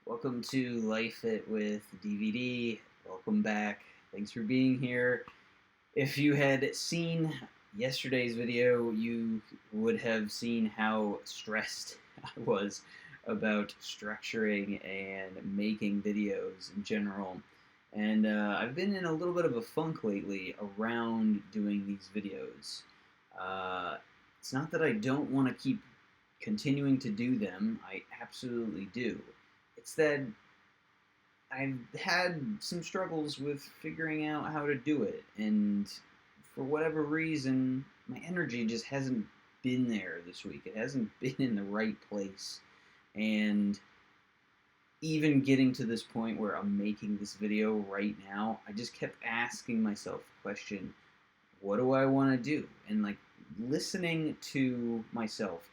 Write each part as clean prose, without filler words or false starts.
Welcome to Life It with DVD. Welcome back. Thanks for being here. If you had seen yesterday's video, you would have seen how stressed I was about structuring and making videos in general. And I've been in a little bit of a funk lately around doing these videos. Uh, it's not that I don't want to keep continuing to do them, I absolutely do. It's that I've had some struggles with figuring out how to do it, and for whatever reason, my energy just hasn't been there this week. It hasn't been in the right place. And even getting to this point where I'm making this video right now, I just kept asking myself the question, what do I want to do? And like listening to myself,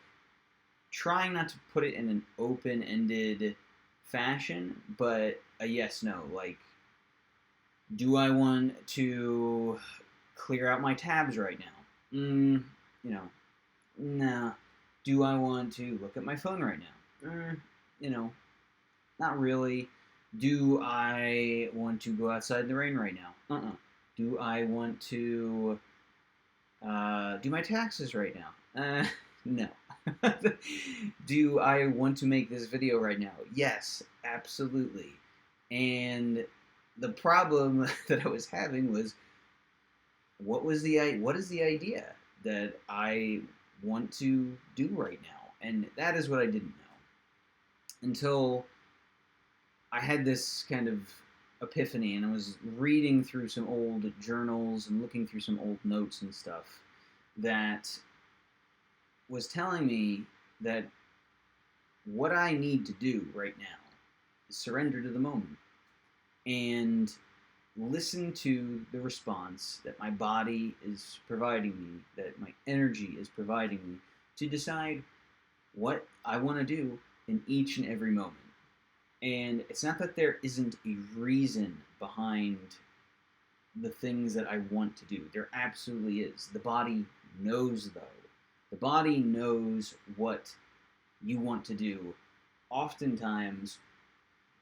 trying not to put it in an open ended fashion, but a yes no. Like, do I want to clear out my tabs right now? You know, nah. Do I want to look at my phone right now? You know, not really. Do I want to go outside in the rain right now? Do I want to do my taxes right now? No. Do I want to make this video right now? Yes, absolutely. And the problem that I was having was what is the idea that I want to do right now? And that is what I didn't know until I had this kind of epiphany, and I was reading through some old journals and looking through some old notes and stuff that was telling me that what I need to do right now is surrender to the moment and listen to the response that my body is providing me, that my energy is providing me, to decide what I want to do in each and every moment. And it's not that there isn't a reason behind the things that I want to do. There absolutely is. The body knows, though. The body knows what you want to do, oftentimes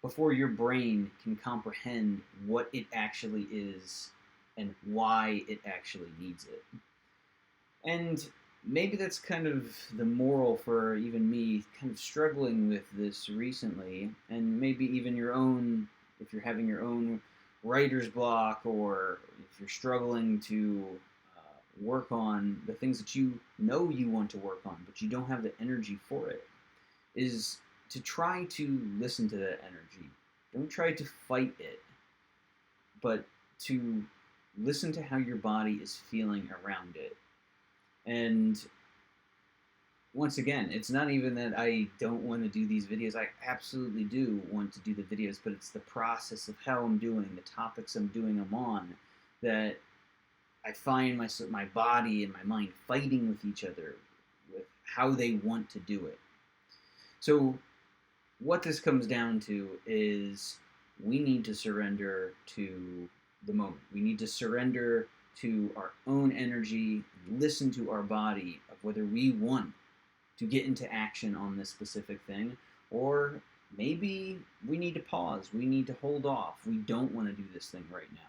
before your brain can comprehend what it actually is and why it actually needs it. And maybe that's kind of the moral for even me kind of struggling with this recently, and maybe even your own, if you're having your own writer's block, or if you're struggling to work on the things that you know you want to work on, but you don't have the energy for it, is to try to listen to that energy. Don't try to fight it, but to listen to how your body is feeling around it. And once again, it's not even that I don't want to do these videos. I absolutely do want to do the videos, but it's the process of how I'm doing, the topics I'm doing them on, that I find my body and my mind fighting with each other with how they want to do it. So what this comes down to is we need to surrender to the moment. We need to surrender to our own energy and listen to our body of whether we want to get into action on this specific thing, or maybe we need to pause. We need to hold off. We don't want to do this thing right now.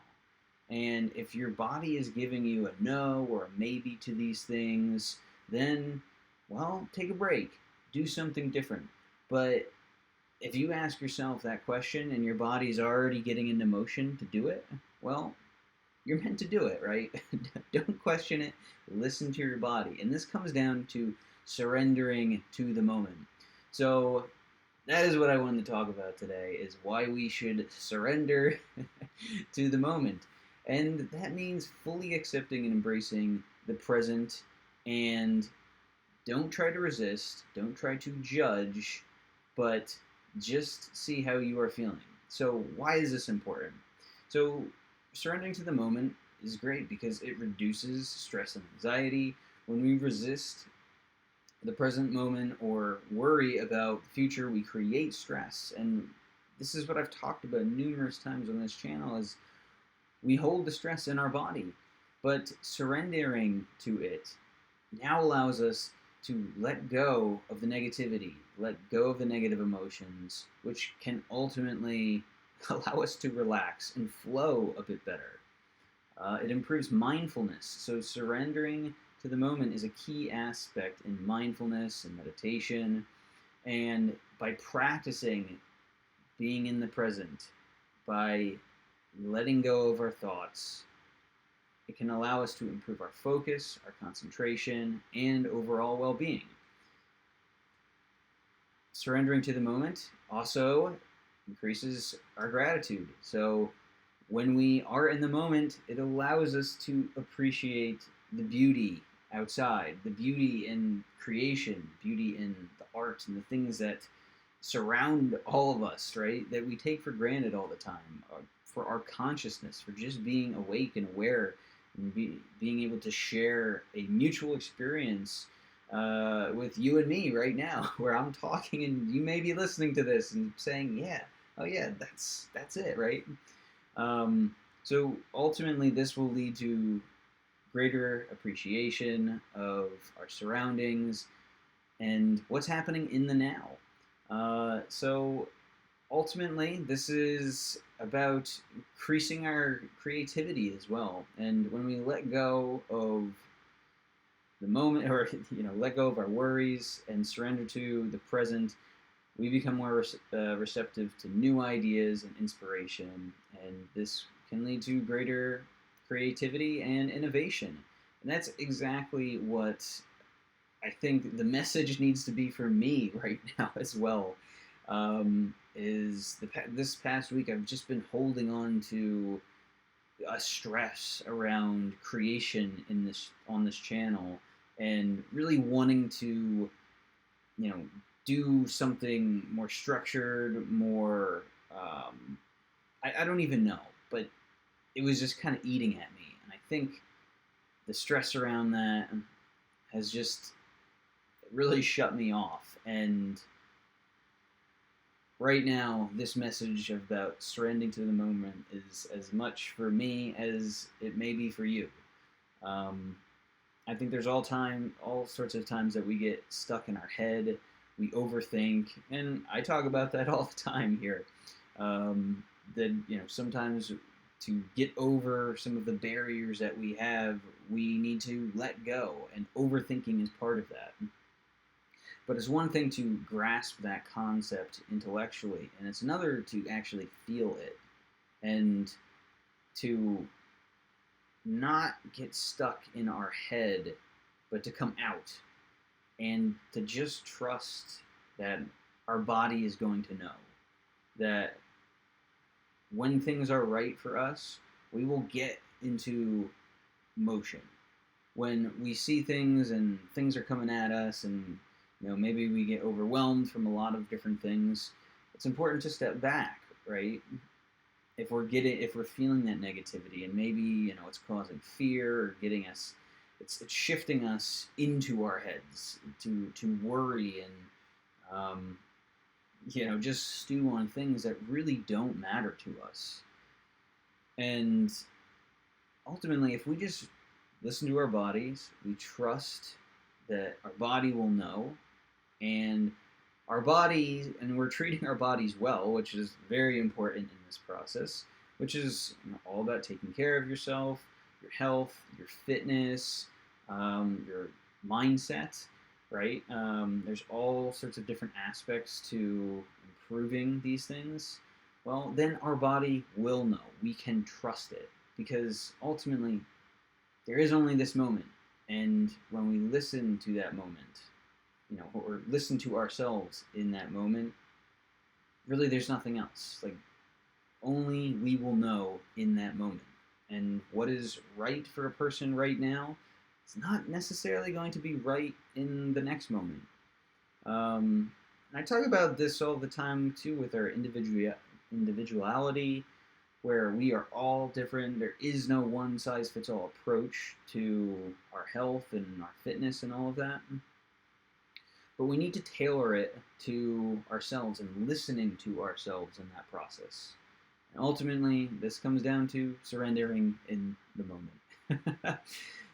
And if your body is giving you a no or a maybe to these things, then, well, take a break. Do something different. But if you ask yourself that question and your body's already getting into motion to do it, well, you're meant to do it, right? Don't question it. Listen to your body. And this comes down to surrendering to the moment. So that is what I wanted to talk about today, is why we should surrender to the moment. And that means fully accepting and embracing the present, and don't try to resist, don't try to judge, but just see how you are feeling. So why is this important? So surrendering to the moment is great because it reduces stress and anxiety. When we resist the present moment or worry about the future, we create stress. And this is what I've talked about numerous times on this channel, is we hold the stress in our body, but surrendering to it now allows us to let go of the negativity, let go of the negative emotions, which can ultimately allow us to relax and flow a bit better. It improves mindfulness. So, surrendering to the moment is a key aspect in mindfulness and meditation. And by practicing being in the present, by letting go of our thoughts, it can allow us to improve our focus, our concentration, and overall well being. Surrendering to the moment also increases our gratitude. So, when we are in the moment, it allows us to appreciate the beauty outside, the beauty in creation, beauty in the art and the things that surround all of us, right? That we take for granted all the time, for our consciousness, for just being awake and aware, and being able to share a mutual experience with you and me right now, where I'm talking and you may be listening to this and saying, "Yeah, oh yeah, that's it," right? So ultimately, this will lead to greater appreciation of our surroundings and what's happening in the now. So ultimately, this is about increasing our creativity as well. And when we let go of the moment, or let go of our worries and surrender to the present, we become more receptive to new ideas and inspiration, and this can lead to greater creativity and innovation. And that's exactly what I think the message needs to be for me right now as well. This past week I've just been holding on to a stress around creation on this channel, and really wanting to you know do something more structured, more I don't even know, but it was just kind of eating at me, and I think the stress around that has just really shut me off. And right now, this message about surrendering to the moment is as much for me as it may be for you. um, I think there's all sorts of times that we get stuck in our head, we overthink, and I talk about that all the time here. That sometimes to get over some of the barriers that we have, we need to let go, and overthinking is part of that. But it's one thing to grasp that concept intellectually, and it's another to actually feel it, and to not get stuck in our head, but to come out and to just trust that our body is going to know that when things are right for us, we will get into motion. When we see things and things are coming at us, and maybe we get overwhelmed from a lot of different things, it's important to step back, right? If we're feeling that negativity, and maybe it's causing fear or getting us, it's shifting us into our heads to worry and just stew on things that really don't matter to us. And ultimately, if we just listen to our bodies, we trust that our body will know, and we're treating our bodies well, which is very important in this process, which is all about taking care of yourself, your health, your fitness, your mindset, right? There's all sorts of different aspects to improving these things. Well, then our body will know. We can trust it, because ultimately there is only this moment. And when we listen to that moment, or listen to ourselves in that moment, really there's nothing else. Like, only we will know in that moment. And what is right for a person right now, it's not necessarily going to be right in the next moment. And I talk about this all the time too, with our individuality, where we are all different. There is no one size fits all approach to our health and our fitness and all of that. But we need to tailor it to ourselves and listening to ourselves in that process. And ultimately, this comes down to surrendering in the moment.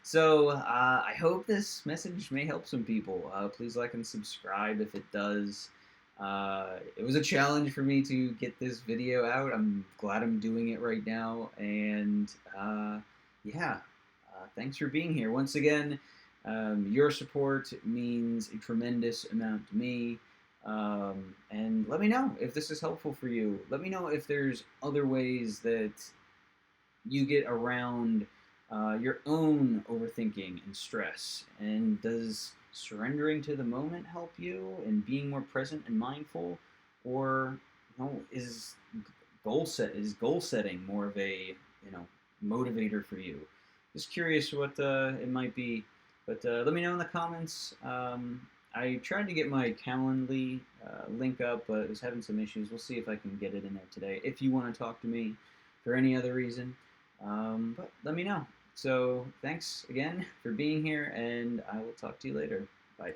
So I hope this message may help some people. Please like and subscribe if it does. It was a challenge for me to get this video out. I'm glad I'm doing it right now. And yeah, thanks for being here. Once again, your support means a tremendous amount to me. And let me know if this is helpful for you. Let me know if there's other ways that you get around your own overthinking and stress. And does surrendering to the moment help you and being more present and mindful, or is goal setting more of a motivator for you? Just curious what it might be, but let me know in the comments. I tried to get my Calendly link up, but I was having some issues. We'll see if I can get it in there today. If you want to talk to me for any other reason, but let me know. So thanks again for being here, and I will talk to you later. Bye.